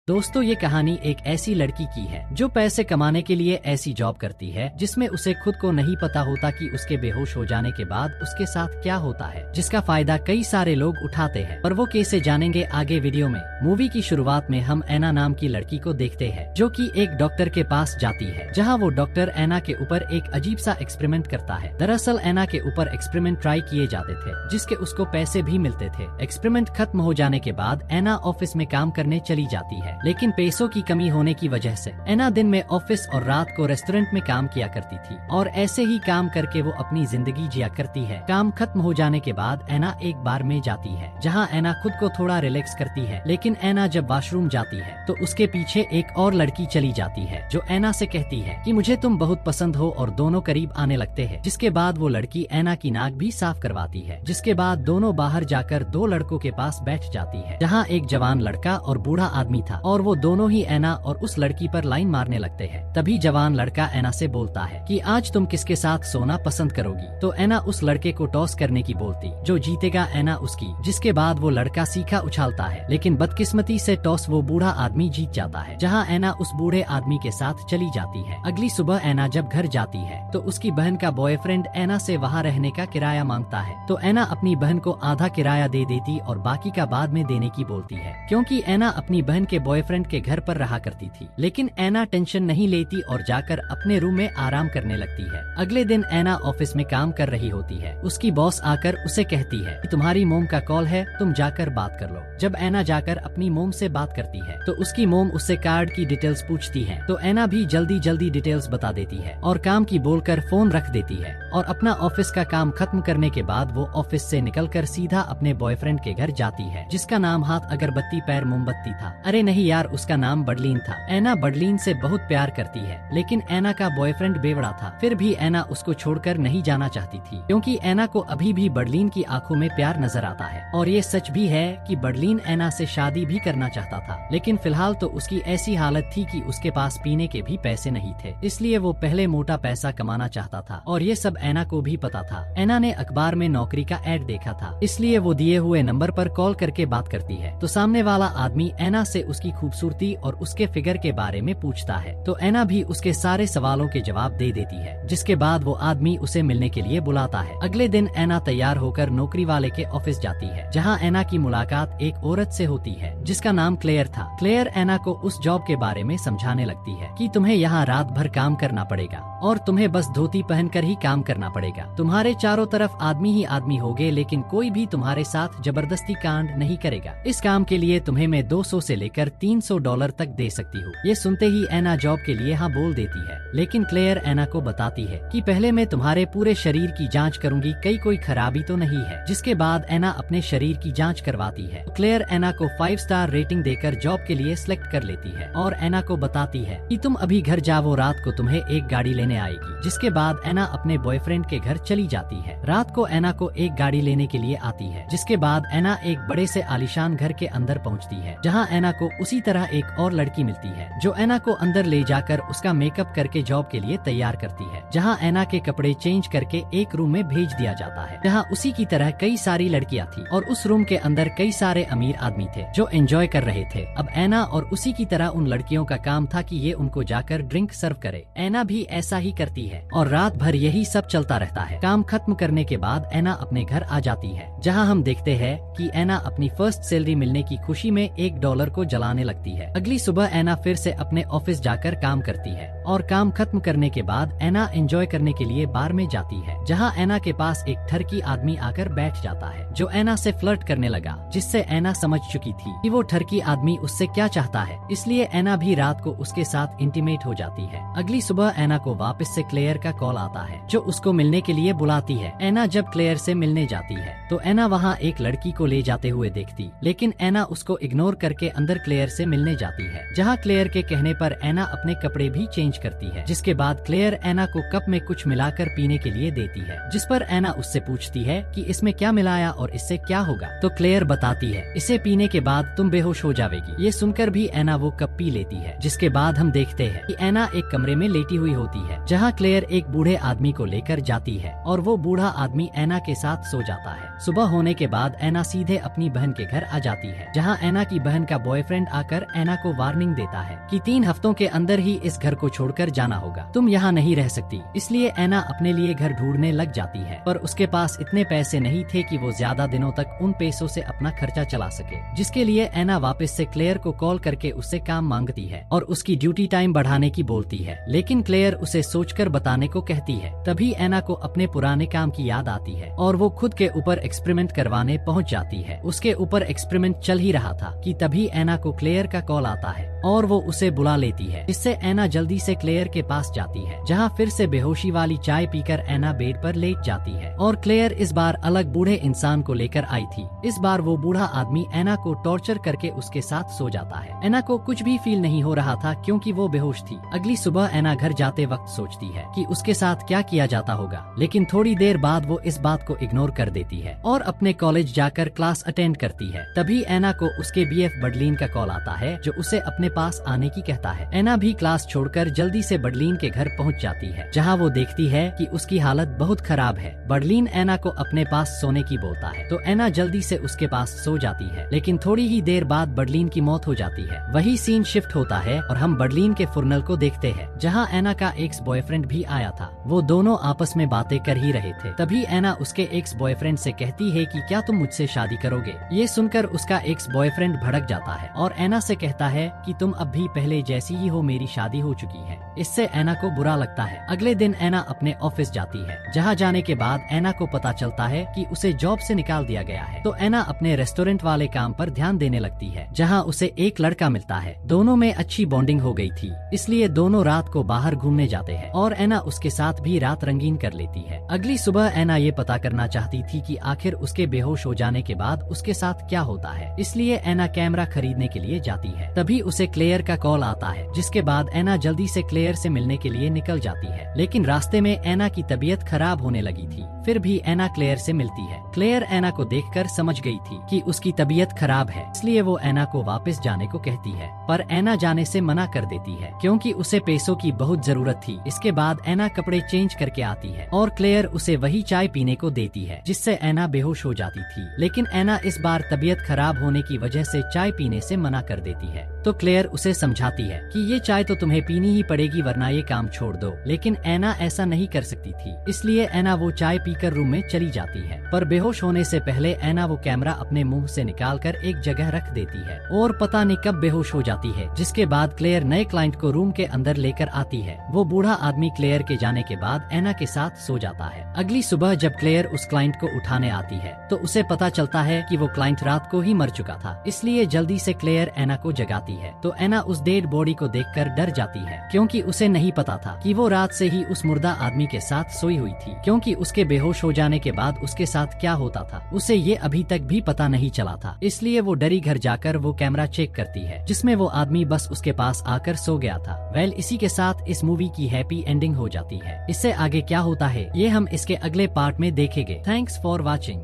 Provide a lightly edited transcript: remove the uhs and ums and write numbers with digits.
दोस्तों, ये कहानी एक ऐसी लड़की की है जो पैसे कमाने के लिए ऐसी जॉब करती है जिसमें उसे खुद को नहीं पता होता कि उसके बेहोश हो जाने के बाद उसके साथ क्या होता है, जिसका फायदा कई सारे लोग उठाते हैं। पर वो कैसे जानेंगे आगे वीडियो में। मूवी की शुरुआत में हम एना नाम की लड़की को देखते हैं जो कि एक डॉक्टर के पास जाती है, जहाँ वो डॉक्टर एना के ऊपर एक अजीब सा एक्सपेरिमेंट करता है। दरअसल एना के ऊपर एक्सपेरिमेंट ट्राई किए जाते थे जिसके उसको पैसे भी मिलते थे। एक्सपेरिमेंट खत्म हो जाने के बाद एना ऑफिस में काम करने चली जाती है, लेकिन पैसों की कमी होने की वजह से एना दिन में ऑफिस और रात को रेस्टोरेंट में काम किया करती थी और ऐसे ही काम करके वो अपनी जिंदगी जिया करती है। काम खत्म हो जाने के बाद एना एक बार में जाती है जहां एना खुद को थोड़ा रिलैक्स करती है, लेकिन एना जब वॉशरूम जाती है तो उसके पीछे एक और लड़की चली जाती है जो एना से कहती है कि मुझे तुम बहुत पसंद हो, और दोनों करीब आने लगते हैं। जिसके बाद वो लड़की एना की नाक भी साफ करवाती है। जिसके बाद दोनों बाहर जाकर दो लड़कों के पास बैठ जाती है जहाँ एक जवान लड़का और बूढ़ा आदमी था, और वो दोनों ही एना और उस लड़की पर लाइन मारने लगते हैं। तभी जवान लड़का एना से बोलता है कि आज तुम किसके साथ सोना पसंद करोगी। तो एना उस लड़के को टॉस करने की बोलती, जो जीतेगा एना उसकी। जिसके बाद वो लड़का सीखा उछालता है, लेकिन बदकिस्मती से टॉस वो बूढ़ा आदमी जीत जाता है, जहाँ एना उस बूढ़े आदमी के साथ चली जाती है। अगली सुबह एना जब घर जाती है तो उसकी बहन का बॉयफ्रेंड एना से वहाँ रहने का किराया मांगता है। तो एना अपनी बहन को आधा किराया दे देती और बाकी का बाद में देने की बोलती है, क्योंकि एना अपनी बहन के बॉयफ्रेंड के घर पर रहा करती थी। लेकिन एना टेंशन नहीं लेती और जाकर अपने रूम में आराम करने लगती है। अगले दिन एना ऑफिस में काम कर रही होती है। उसकी बॉस आकर उसे कहती है कि तुम्हारी मोम का कॉल है, तुम जाकर बात कर लो। जब एना जाकर अपनी मोम से बात करती है तो उसकी मोम उससे कार्ड की डिटेल्स पूछती है, तो एना भी जल्दी जल्दी डिटेल्स बता देती है और काम की बोलकर फोन रख देती है। और अपना ऑफिस का काम खत्म करने के बाद वो ऑफिस से निकलकर सीधा अपने बॉयफ्रेंड के घर जाती है, जिसका नाम हाथ अगरबत्ती पैर मोमबत्ती था। अरे नहीं यार, उसका नाम बडलीन था। एना बडलीन से बहुत प्यार करती है, लेकिन एना का बॉयफ्रेंड बेवड़ा था। फिर भी एना उसको छोड़कर नहीं जाना चाहती थी, क्योंकि एना को अभी भी बडलीन की आंखों में प्यार नजर आता है। और ये सच भी है कि बडलीन एना से शादी भी करना चाहता था, लेकिन फिलहाल तो उसकी ऐसी हालत थी कि उसके पास पीने के भी पैसे नहीं थे, इसलिए वो पहले मोटा पैसा कमाना चाहता था। और ये सब एना को भी पता था। एना ने अखबार में नौकरी का एड देखा था, इसलिए वो दिए हुए नंबर पर कॉल करके बात करती है। तो सामने वाला आदमी एना से उसकी खूबसूरती और उसके फिगर के बारे में पूछता है, तो एना भी उसके सारे सवालों के जवाब दे देती है। जिसके बाद वो आदमी उसे मिलने के लिए बुलाता है। अगले दिन एना तैयार होकर नौकरी वाले के ऑफिस जाती है, जहाँ एना की मुलाकात एक औरत से होती है जिसका नाम क्लेयर था। क्लेयर एना को उस जॉब के बारे में समझाने लगती है कि तुम्हें यहाँ रात भर काम करना पड़ेगा और तुम्हें बस धोती पहनकर ही काम करना पड़ेगा। तुम्हारे चारों तरफ आदमी ही आदमी होंगे, लेकिन कोई भी तुम्हारे साथ जबरदस्ती कांड नहीं करेगा। इस काम के लिए तुम्हें मैं 200 से लेकर $300 तक दे सकती हूँ। ये सुनते ही एना जॉब के लिए हाँ बोल देती है, लेकिन क्लेयर एना को बताती है कि पहले मैं तुम्हारे पूरे शरीर की जांच करूंगी, कहीं कोई खराबी तो नहीं है। जिसके बाद एना अपने शरीर की जांच करवाती है। क्लेयर एना को 5 स्टार रेटिंग देकर जॉब के लिए सिलेक्ट कर लेती है और एना को बताती है कि तुम अभी घर जाओ, रात को तुम्हें एक गाड़ी लेने आएगी। जिसके बाद एना अपने बॉयफ्रेंड के घर चली जाती है। रात को एना को एक गाड़ी लेने के लिए आती है। जिसके बाद एना एक बड़े से आलीशान घर के अंदर पहुंचती है, जहां एना को उसी तरह एक और लड़की मिलती है जो एना को अंदर ले जाकर उसका मेकअप करके जॉब के लिए तैयार करती है, जहां एना के कपड़े चेंज करके एक रूम में भेज दिया जाता है, जहां उसी की तरह कई सारी लड़कियां थी और उस रूम के अंदर कई सारे अमीर आदमी थे जो एंजॉय कर रहे थे। अब एना और उसी की तरह उन लड़कियों का काम था कि ये उनको जाकर ड्रिंक सर्व करे। एना भी ऐसा ही करती है और रात भर यही सब चलता रहता है। काम खत्म करने के बाद एना अपने घर आ जाती है, जहां हम देखते हैं कि एना अपनी फर्स्ट सैलरी मिलने की खुशी में $1 को जलाने लगती है। अगली सुबह एना फिर से अपने ऑफिस जाकर काम करती है और काम खत्म करने के बाद एना एंजॉय करने के लिए बार में जाती है, जहां एना के पास एक ठरकी आदमी आकर बैठ जाता है जो एना से फ्लर्ट करने लगा, जिससे एना समझ चुकी थी कि वो ठरकी आदमी उससे क्या चाहता है, इसलिए एना भी रात को उसके साथ इंटीमेट हो जाती है। अगली सुबह एना को वापस से क्लेयर का कॉल आता है जो उसको मिलने के लिए बुलाती है। एना जब क्लेयर से मिलने जाती है तो एना वहाँ एक लड़की को ले जाते हुए देखती, लेकिन एना उसको इग्नोर करके अंदर क्लेयर से मिलने जाती है, जहाँ क्लेयर के कहने पर एना अपने कपड़े भी चेंज करती है। जिसके बाद क्लेयर एना को कप में कुछ मिलाकर पीने के लिए देती है, जिस पर एना उससे पूछती है कि इसमें क्या मिलाया और इससे क्या होगा। तो क्लेयर बताती है, इसे पीने के बाद तुम बेहोश हो जाएगी। ये सुनकर भी एना वो कप पी लेती है। जिसके बाद हम देखते हैं कि एना एक कमरे में लेटी हुई होती है, जहाँ क्लेयर एक बूढ़े आदमी को लेकर जाती है और वो बूढ़ा आदमी एना के साथ सो जाता है। सुबह होने के बाद एना सीधे अपनी बहन के घर आ जाती है, जहाँ एना की बहन का बॉयफ्रेंड आकर एना को वार्निंग देता है कि 3 हफ्तों के अंदर ही इस घर को छोड़कर जाना होगा, तुम यहाँ नहीं रह सकती। इसलिए एना अपने लिए घर ढूंढने लग जाती है, पर उसके पास इतने पैसे नहीं थे कि वो ज्यादा दिनों तक उन पैसों से अपना खर्चा चला सके, जिसके लिए एना वापस से क्लेयर को कॉल करके उससे काम मांगती है और उसकी ड्यूटी टाइम बढ़ाने की बोलती है, लेकिन क्लेयर उसे सोचकर बताने को कहती है। तभी एना को अपने पुराने काम की याद आती है और वो खुद के ऊपर एक्सपेरिमेंट करवाने पहुंच जाती है। उसके ऊपर एक्सपेरिमेंट चल ही रहा था कि तभी एना को क्लेयर का कॉल आता है और वो उसे बुला लेती है। इससे एना जल्दी से क्लेयर के पास जाती है, जहाँ फिर से बेहोशी वाली चाय पीकर एना बेड पर लेट जाती है और क्लेयर इस बार अलग बूढ़े इंसान को लेकर आई थी। इस बार वो बूढ़ा आदमी एना को टॉर्चर करके उसके साथ सो जाता है। एना को कुछ भी फील नहीं हो रहा था क्योंकि वो बेहोश थी। अगली सुबह एना घर जाते वक्त सोचती है कि उसके साथ क्या किया जाता होगा, लेकिन थोड़ी देर बाद वो इस बात को इग्नोर कर देती है और अपने कॉलेज जाकर क्लास अटेंड करती है। तभी एना को उसके बीएफ बडलीन का कॉल आता है, जो उसे अपने पास आने की कहता है। एना भी क्लास छोड़कर जल्दी से बडलीन के घर पहुंच जाती है, जहां वो देखती है कि उसकी हालत बहुत खराब है। बडलीन एना को अपने पास सोने की बोलता है, तो एना जल्दी से उसके पास सो जाती है, लेकिन थोड़ी ही देर बाद बडलीन की मौत हो जाती है। वही सीन शिफ्ट होता है और हम बडलीन के फुर्नल को देखते हैं, जहां एना का एक्स बॉयफ्रेंड भी आया था। वो दोनों आपस में बातें कर ही रहे थे। तभी एना उसके एक्स बॉयफ्रेंड से कहती है कि क्या तुम मुझसे शादी करोगे। ये सुनकर उसका एक्स बॉयफ्रेंड भड़क जाता है और एना से कहता है कि तुम अब भी पहले जैसी ही हो, मेरी शादी हो चुकी है। इससे एना को बुरा लगता है। अगले दिन एना अपने ऑफिस जाती है, जहाँ जाने के बाद एना को पता चलता है कि उसे जॉब से निकाल दिया गया है। तो एना अपने रेस्टोरेंट वाले काम पर ध्यान देने लगती है, जहाँ उसे एक लड़का मिलता है। दोनों में अच्छी बॉन्डिंग हो गई थी, इसलिए दोनों रात को बाहर घूमने जाते हैं और एना उसके साथ भी रात रंगीन कर लेती है। अगली सुबह एना ये पता करना चाहती थी कि आखिर उसके बेहोश हो जाने के बाद उसके साथ क्या होता है, इसलिए एना कैमरा खरीदने के लिए जाती है। तभी उसे क्लेयर का कॉल आता है, जिसके बाद एना जल्दी से क्लेयर से मिलने के लिए निकल जाती है, लेकिन रास्ते में एना की तबीयत खराब होने लगी थी। फिर भी एना क्लेयर से मिलती है। क्लेयर एना को देखकर समझ गई थी कि उसकी तबीयत खराब है, इसलिए वो एना को वापस जाने को कहती है, पर एना जाने से मना कर देती है क्योंकि उसे पैसों की बहुत जरूरत थी। इसके बाद एना कपड़े चेंज करके आती है और क्लेयर उसे वही चाय पीने को देती है, जिससे एना बेहोश हो जाती थी। लेकिन एना इस बार तबीयत खराब होने की वजह से चाय पीने से मना कर देती है। तो क्लेयर उसे समझाती है कि ये चाय तो तुम्हें पीनी ही पड़ेगी, वरना ये काम छोड़ दो। लेकिन एना ऐसा नहीं कर सकती थी, इसलिए एना वो चाय पीकर रूम में चली जाती है। पर बेहोश होने से पहले एना वो कैमरा अपने मुंह से निकालकर एक जगह रख देती है और पता नहीं कब बेहोश हो जाती है। जिसके बाद क्लेयर नए क्लाइंट को रूम के अंदर लेकर आती है। वो बूढ़ा आदमी क्लेयर के जाने के बाद एना के साथ सो जाता है। अगली सुबह जब क्लेयर उस क्लाइंट को उठाने आती है, तो उसे पता चलता है कि वो क्लाइंट रात को ही मर चुका था, इसलिए जल्दी से क्लेयर एना को जगाती है। तो एना उस डेड बॉडी को देखकर डर जाती है, क्योंकि उसे नहीं पता था कि वो रात से ही उस मुर्दा आदमी के साथ सोई हुई थी, क्योंकि उसके बेहोश हो जाने के बाद उसके साथ क्या होता था उसे ये अभी तक भी पता नहीं चला था। इसलिए वो डरी घर जाकर वो कैमरा चेक करती है, जिसमें वो आदमी बस उसके पास आकर सो गया था। वेल, इसी के साथ इस मूवी की हैप्पी एंडिंग हो जाती है। इससे आगे क्या होता है ये हम इसके अगले पार्ट में देखेंगे। Thanks for watching.